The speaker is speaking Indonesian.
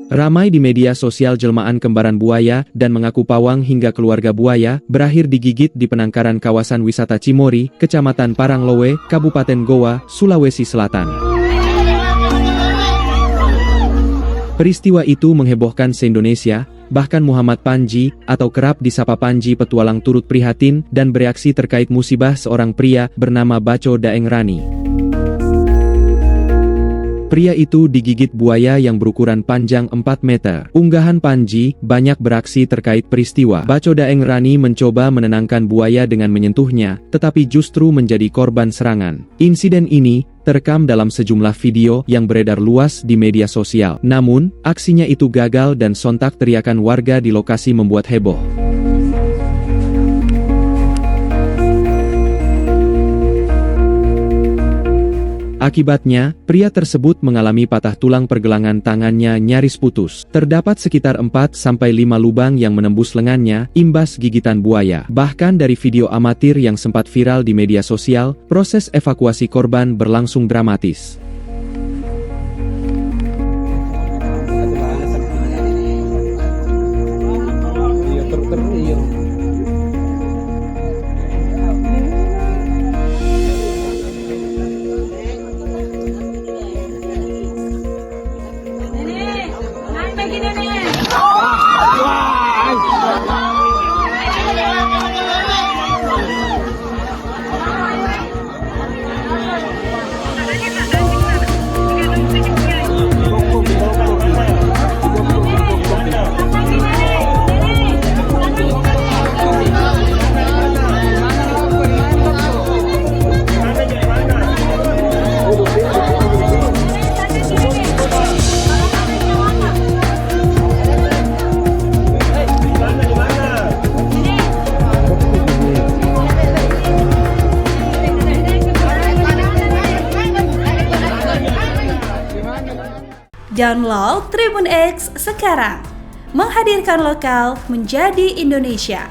Ramai di media sosial jelmaan kembaran buaya dan mengaku pawang hingga keluarga buaya berakhir digigit di penangkaran kawasan wisata Cimory, Kecamatan Paranglowe, Kabupaten Goa, Sulawesi Selatan. Peristiwa itu menghebohkan se-Indonesia, bahkan Muhammad Panji, atau kerap disapa Panji Petualang turut prihatin dan bereaksi terkait musibah seorang pria bernama Baco Daeng Rani. Pria itu digigit buaya yang berukuran panjang 4 meter. Unggahan Panji banyak beraksi terkait peristiwa. Baco Daeng Rani mencoba menenangkan buaya dengan menyentuhnya, tetapi justru menjadi korban serangan. Insiden ini terekam dalam sejumlah video yang beredar luas di media sosial. Namun, aksinya itu gagal dan sontak teriakan warga di lokasi membuat heboh. Akibatnya, pria tersebut mengalami patah tulang pergelangan tangannya nyaris putus. Terdapat sekitar 4-5 lubang yang menembus lengannya, imbas gigitan buaya. Bahkan dari video amatir yang sempat viral di media sosial, proses evakuasi korban berlangsung dramatis. Download Tribun X sekarang, menghadirkan lokal menjadi Indonesia.